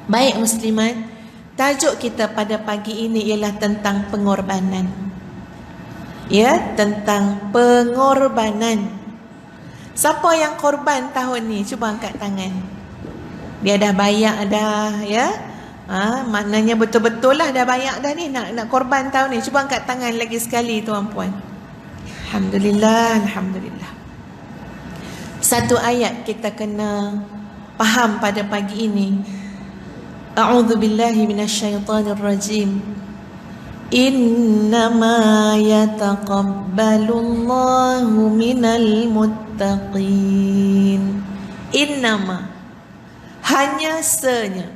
Baik muslimat, tajuk kita pada pagi ini ialah tentang pengorbanan. Ya, tentang pengorbanan. Siapa yang korban tahun ni? Cuba angkat tangan. Dia dah bayar dah, ya. Maknanya betul-betul lah dah bayar dah ni nak korban tahun ni. Cuba angkat tangan lagi sekali tuan-puan. Alhamdulillah, alhamdulillah. Satu ayat kita kena faham pada pagi ini. A'udzu billahi minasyaitonir rajim. Innama yataqabbalullahu minal muttaqin. Innama, hanya senya.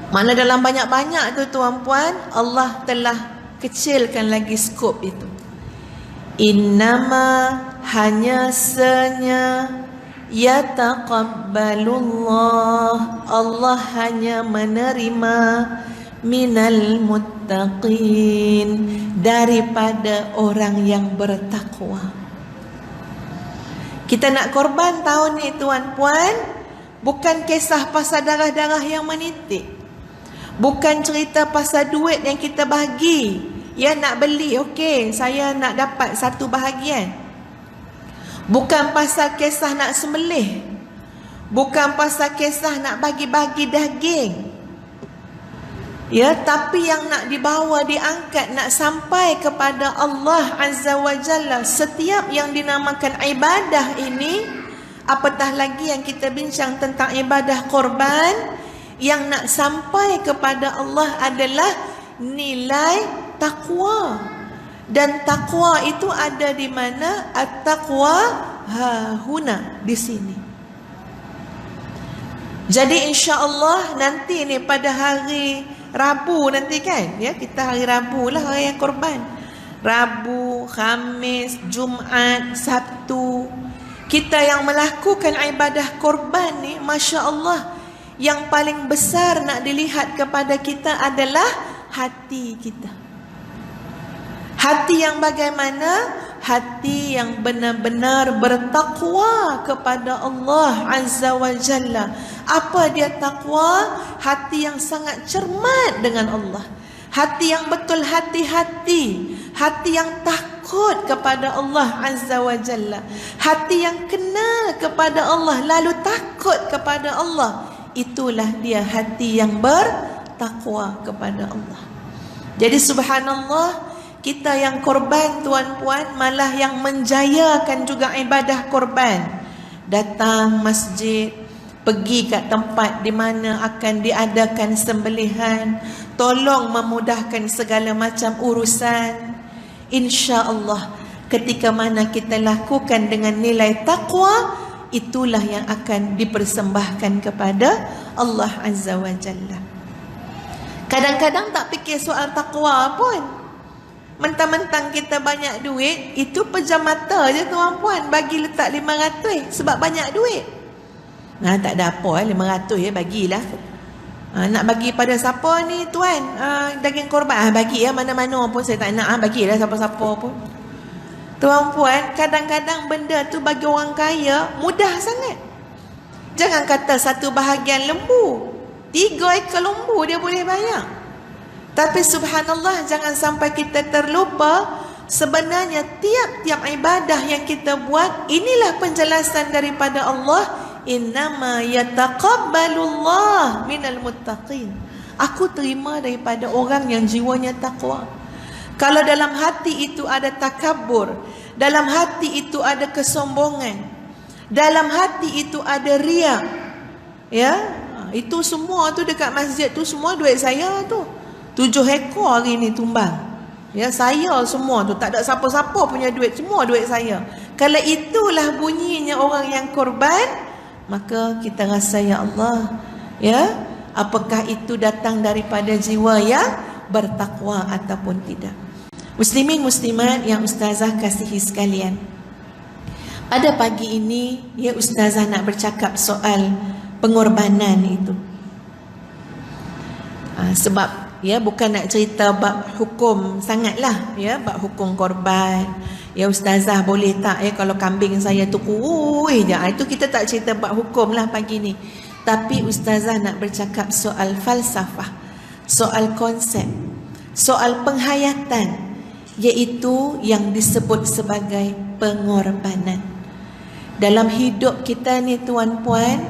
Mana dalam banyak-banyak tu tuan-puan, Allah telah kecilkan lagi skop itu. Innama, hanya senya, yataqabbalullah, Allah hanya menerima minal muttaqin, daripada orang yang bertakwa. Kita nak korban tahun ni tuan-puan, bukan kisah pasal darah-darah yang menitik, bukan cerita pasal duit yang kita bagi. Ya, nak beli, okey, saya nak dapat satu bahagian. Bukan pasal kisah nak sembelih, bukan pasal kisah nak bagi-bagi daging. Ya, tapi yang nak dibawa, diangkat, nak sampai kepada Allah Azza wa Jalla. Setiap yang dinamakan ibadah ini, apatah lagi yang kita bincang tentang ibadah korban, yang nak sampai kepada Allah adalah nilai takwa. Dan takwa itu ada di mana? At-taqwa hahuna, di sini. Jadi insya-Allah nanti ni pada hari Rabu nanti kan, ya, kita hari Rabu lah hari yang korban. Rabu, Khamis, Jumaat, Sabtu, kita yang melakukan ibadah korban ni, masya-Allah, yang paling besar nak dilihat kepada kita adalah hati kita. Hati yang bagaimana? Hati yang benar-benar bertakwa kepada Allah Azza wa Jalla. Apa dia takwa? Hati yang sangat cermat dengan Allah. Hati yang betul hati-hati. Hati yang takut kepada Allah Azza wa Jalla. Hati yang kenal kepada Allah lalu takut kepada Allah. Itulah dia hati yang bertakwa kepada Allah. Jadi subhanallah, kita yang korban tuan-puan malah yang menjayakan juga ibadah korban. Datang masjid, pergi kat tempat di mana akan diadakan sembelihan, tolong memudahkan segala macam urusan. Insya-Allah ketika mana kita lakukan dengan nilai takwa, itulah yang akan dipersembahkan kepada Allah Azza wa Jalla. Kadang-kadang tak fikir soal takwa pun. Mentang-mentang kita banyak duit, itu pejam mata je tuan-puan, bagi letak 500 sebab banyak duit. Tak ada apa 500 bagilah. Nak bagi pada siapa ni tuan? Daging korban, bagi mana-mana pun saya tak nak, bagilah siapa-siapa pun. Tuan-puan, kadang-kadang benda tu bagi orang kaya mudah sangat. Jangan kata satu bahagian lembu, 3 ekor lembu dia boleh bayar. Tapi subhanallah, jangan sampai kita terlupa, sebenarnya tiap-tiap ibadah yang kita buat, inilah penjelasan daripada Allah, innama yataqabbalullah minal muttaqin. Aku terima daripada orang yang jiwanya takwa. Kalau dalam hati itu ada takabur, dalam hati itu ada kesombongan, dalam hati itu ada riya, ya, itu semua tu dekat masjid tu semua duit saya tu. 7 ekor hari ni tumbang. Ya, saya semua tu, tak ada siapa-siapa punya duit, semua duit saya. Kalau itulah bunyinya orang yang korban, maka kita rasa, ya Allah, ya, apakah itu datang daripada jiwa yang bertakwa ataupun tidak. Muslimin muslimat yang ustazah kasihi sekalian, pada pagi ini, ya, ustazah nak bercakap soal pengorbanan itu. Sebab, ya, bukan nak cerita bab hukum sangatlah, ya, bab hukum korban. Ya ustazah boleh tak, ya, kalau kambing saya tu kurus je, itu kita tak cerita bab hukum lah pagi ni. Tapi ustazah nak bercakap soal falsafah, soal konsep, soal penghayatan, iaitu yang disebut sebagai pengorbanan. Dalam hidup kita ni tuan-puan,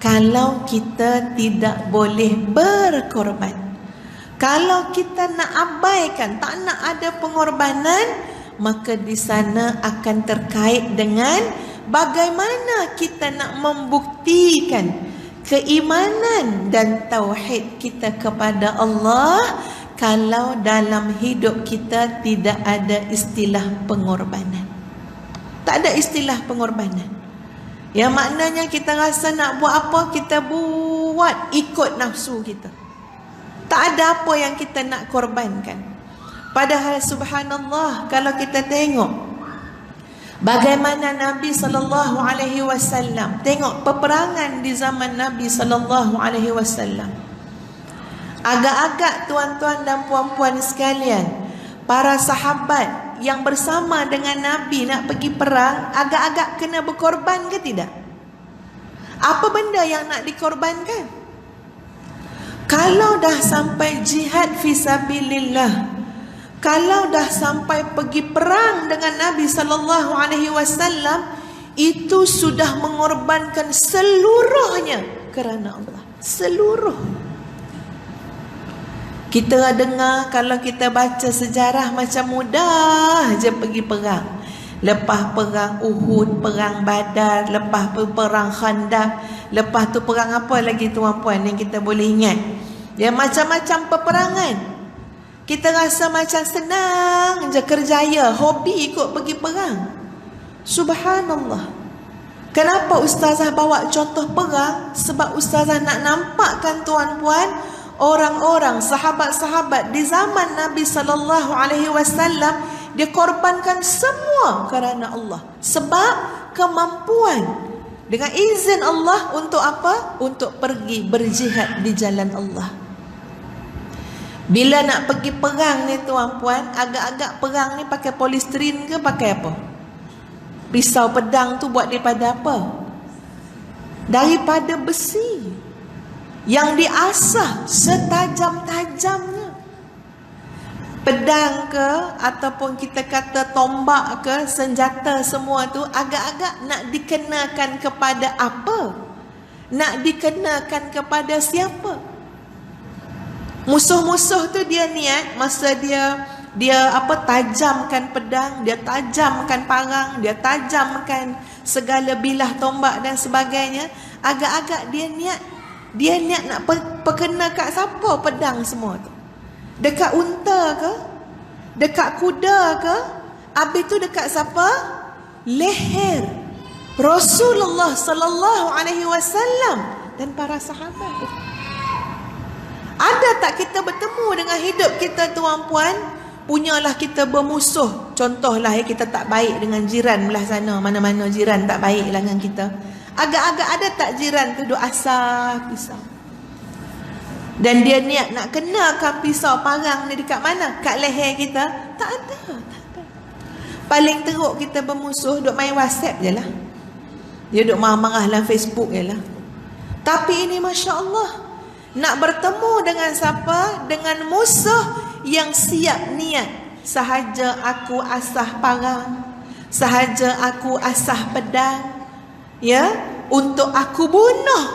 kalau kita tidak boleh berkorban, kalau kita nak abaikan, tak nak ada pengorbanan, maka di sana akan terkait dengan bagaimana kita nak membuktikan keimanan dan tauhid kita kepada Allah kalau dalam hidup kita tidak ada istilah pengorbanan. Tak ada istilah pengorbanan. Ya, maknanya kita rasa nak buat apa, kita buat ikut nafsu kita. Tak ada apa yang kita nak korbankan. Padahal subhanallah, kalau kita tengok bagaimana Nabi SAW, tengok peperangan di zaman Nabi SAW. Agak-agak tuan-tuan dan puan-puan sekalian, para sahabat yang bersama dengan Nabi nak pergi perang, agak-agak kena berkorban ke tidak? Apa benda yang nak dikorbankan? Kalau dah sampai jihad fisabilillah, kalau dah sampai pergi perang dengan Nabi SAW, itu sudah mengorbankan seluruhnya kerana Allah. Seluruh. Kita dengar, kalau kita baca sejarah, macam mudah je pergi perang. Lepas perang Uhud, perang Badar, lepas perang Khandaq, lepas tu perang apa lagi tuan-puan yang kita boleh ingat? Ya, macam-macam peperangan. Kita rasa macam senang je kerjaya, hobi ikut pergi perang. Subhanallah. Kenapa ustazah bawa contoh perang? Sebab ustazah nak nampakkan tuan-puan, orang-orang, sahabat-sahabat di zaman Nabi SAW, dia korbankan semua kerana Allah. Sebab kemampuan, dengan izin Allah, untuk apa? Untuk pergi berjihad di jalan Allah. Bila nak pergi perang ni tuan-puan, agak-agak perang ni pakai polistirin ke pakai apa? Pisau pedang tu buat daripada apa? Daripada besi yang diasah setajam-tajamnya. Pedang ke, ataupun kita kata tombak ke, senjata semua tu agak-agak nak dikenakan kepada apa? Nak dikenakan kepada siapa? Musuh-musuh tu dia niat, masa dia tajamkan pedang, dia tajamkan parang, dia tajamkan segala bilah tombak dan sebagainya, agak-agak dia niat nak perkena kat siapa pedang semua tu? Dekat unta ke? Dekat kuda ke? Habis tu dekat siapa? Leher Rasulullah SAW dan para sahabat. Ada tak kita bertemu dengan hidup kita tuan-puan, punyalah kita bermusuh. Contohlah kita tak baik dengan jiran belah sana, mana-mana jiran tak baik dengan kita. Agak-agak ada tak jiran tu duk asah pisau, dan dia niat nak kenakan pisau parang ni dekat mana? Kat leher kita? Tak ada. Paling teruk kita bermusuh duk main WhatsApp je lah. Dia duk marah-marah dalam Facebook je lah. Tapi ini Masya Allah, nak bertemu dengan siapa? Dengan musuh yang siap niat, sahaja aku asah parang, sahaja aku asah pedang, ya, untuk aku bunuh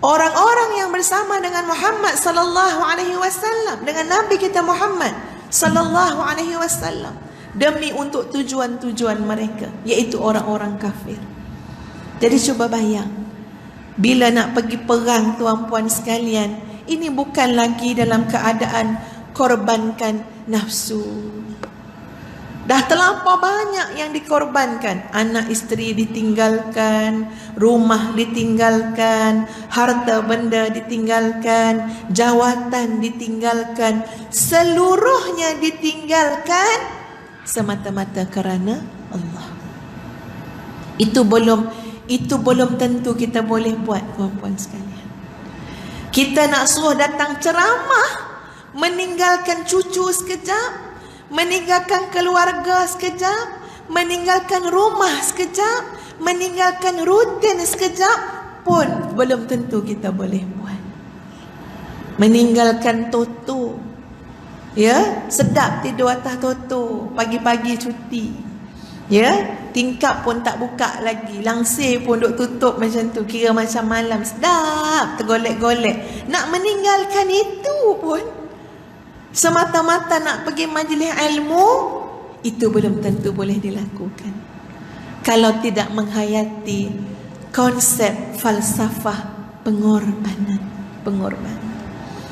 orang-orang yang bersama dengan Muhammad sallallahu alaihi wasallam, dengan Nabi kita Muhammad sallallahu alaihi wasallam, demi untuk tujuan-tujuan mereka, iaitu orang-orang kafir. Jadi cuba bayang, bila nak pergi perang tuan-puan sekalian, ini bukan lagi dalam keadaan korbankan nafsu. Dah terlampau banyak yang dikorbankan. Anak isteri ditinggalkan, rumah ditinggalkan, harta benda ditinggalkan, jawatan ditinggalkan, seluruhnya ditinggalkan semata-mata kerana Allah. Itu belum tentu kita boleh buat, puan-puan sekalian. Kita nak suruh datang ceramah, meninggalkan cucu sekejap, meninggalkan keluarga sekejap, meninggalkan rumah sekejap, meninggalkan rutin sekejap, pun belum tentu kita boleh buat. Meninggalkan toto, ya, sedap tidur atas toto, pagi-pagi cuti, ya, tingkap pun tak buka lagi, langsir pun duk tutup macam tu, kira macam malam, sedap, tergolek-golek. Nak meninggalkan itu pun, semata-mata nak pergi majlis ilmu, itu belum tentu boleh dilakukan kalau tidak menghayati konsep falsafah pengorbanan.